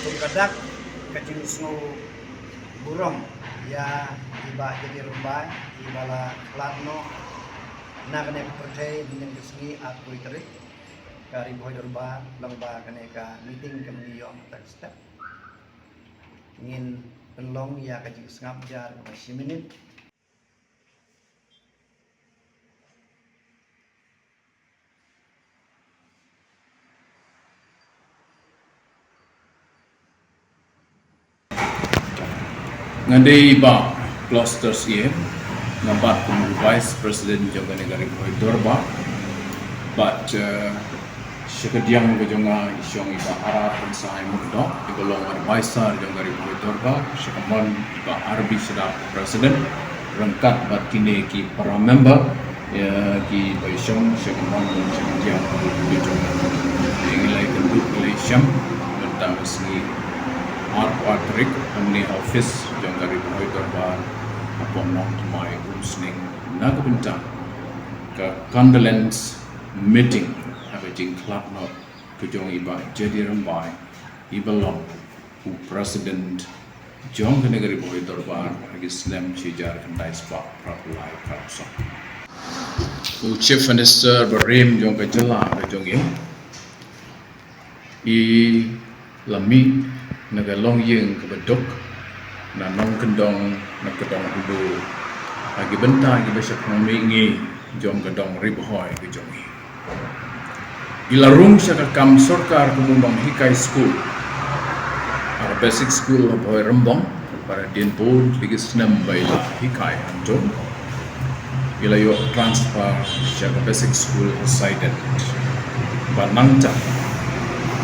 Tungkadak kajing snow burong ya iba jadi Rymbai ibala latno Naka ne percaya dengan kesini aku iterik kari Bhoi Dorbar lomba kaneka meeting kami yom tak step ingin penlong ya kajing sengap jar masih minit Ngandai ba clusters ye nampak Vice President Jong negara Bhoi Dorbar but sekediang kejonga isyong iba arah pensai mudok digolong advisor Jong negara Bhoi Dorbar sekamon iba arbi sedap President rengkat batine ki para member ya ki isyong sekamon sekediang kejonga ingilai kenduk Malaysia tentang segi Artrik Omni Office Jong dari Bhoi Dorbar upon not my usning Naka bintang ke condolence meeting having club not ke Jong iba jadi Rymbai ibelong u President Jong ke negeri Bhoi Dorbar lagi Sngewlem cijar kendai sebab prapulai kapsa u Chief Minister Berim Jong ke jela ke Jong i lami nagalong yung kabadok na nong kendong nagkadong hulo agi benta agi besok mengi jom kadong ribohoy ke jongi ilarung siya kakam sorkar kumundong hikay school para basic school Bhoi Rembong para dinpo ligi Sngewlem la hikay anton ila yo transfer siya ka basic school Poseidon banangta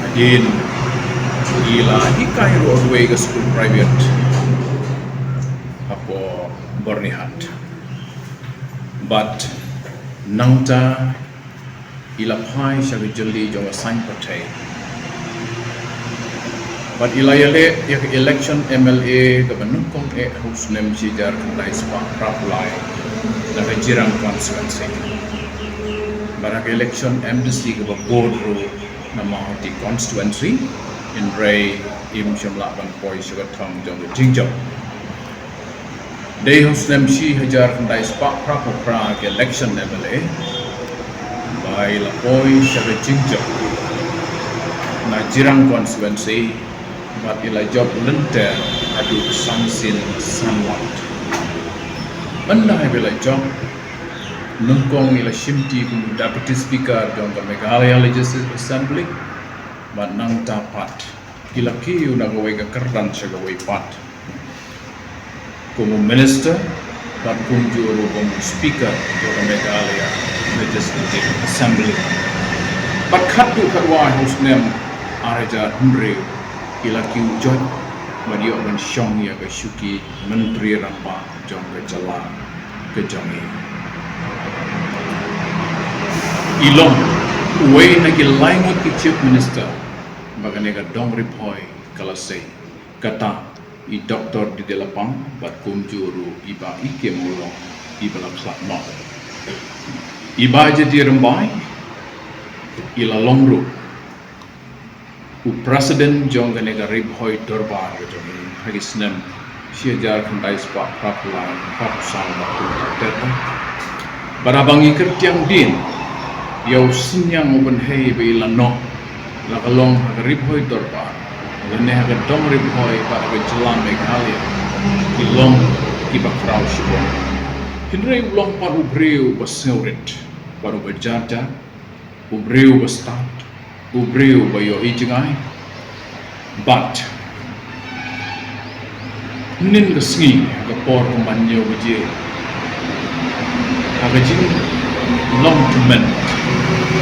adin ila hikay roadway ke school private apo Bornihat but nangta ila pai siya jeli jong sign patay but ila yale yak election MLA ke benukong Sngewlem cijar kendai sepak praplai na jirang constituency barak election embassy ke board ro na Mahoti constituency in Ray im Sngewlem Bhoi sugar thong jong jingjong day Sngewlem shi hajar kendai sepak pra ke election MLA by la Bhoi sugar jingjong na jirang constituency but ila job lenter adu sansin somewhat benda bila job nungkong ila shimti kum deputy speaker jong ke Meghalaya Legislative Assembly but nang dapat ila kiu na gawe ka kerdan siya gawe pat kumu minister but kum juro kum speaker jong ke Meghalaya Legislative Assembly but khatu khatwa Sngewlem araja hundre ila kiu joy madio ban syong ya ke syuki menteri rampa jong ke jala ke jongi ilong uwe na gilaingot ki chief minister baganega dong Rymbai kalau say kata i doktor di delapang bat kumjuru iba ike mulong ibala klak no iba jadi Rymbai ila longru u president jong ganega Bhoi Dorbar jong hagi Sngewlem siajar kendai sepak prapulan papusang waktu tertentu barabangi kertiang din yau sinyang open hei be lano la kalong haga Bhoi Dorbar lene haga dong Rymbai para ke jelam Meghalaya ilong kiba krau shibo hindrei ulong par ubreu baseurit paru bejarja ubreu bastat ubreu bayo ijingai but nin kesngi haga por kumanyo beje haga jing long temen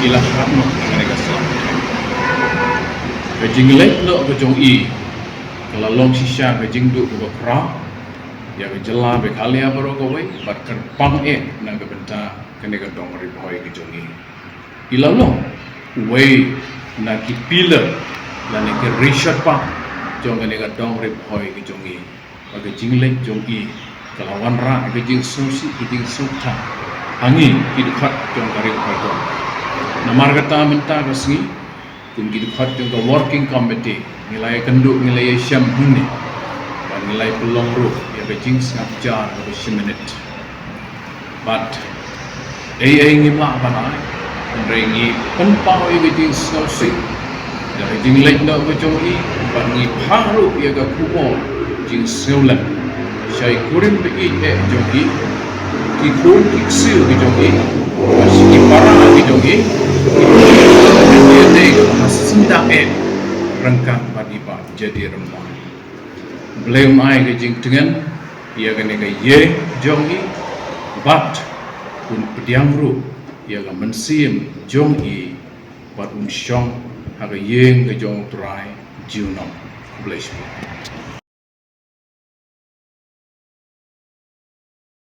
ila hatno mereka selamat ke jinglek lo ke jong i kalau long sisha ke jingdu ke kra ya ke jela be khalia baro ko wei bat kan pang na ke benta ke ne ke dong Rymbai ke jong i ila long wei na ki pillar la ne ke rishat pa jong ke ne ke dong Rymbai ke jong i ke jinglek jong i kalau wan ra ke jing susi ke jing sukta angin kidukat jong ke Rymbai to namar kata menta kasngi kum kidukat jong ke working committee ngilai kenduk ngilai syam huni dan ngilai pelong ruh ya kecing sengap jar ke seminit but ngimla banai rengi penpau ya kecing sausi ya kecing lek nak kecongi ban ngi pharu ya ke Khubor jing Sngewlem syai kurim be jongi ki kun kiksil ke jongi masih parah ke jongi dia dek sendak rengkang padipa jadi Rymbai belum ai ke jing dengan ia kena ke ye jongi bat un pediang ru ia ga mensim jongi bat un syong ha ke yeng ke jong trai jiunong bless me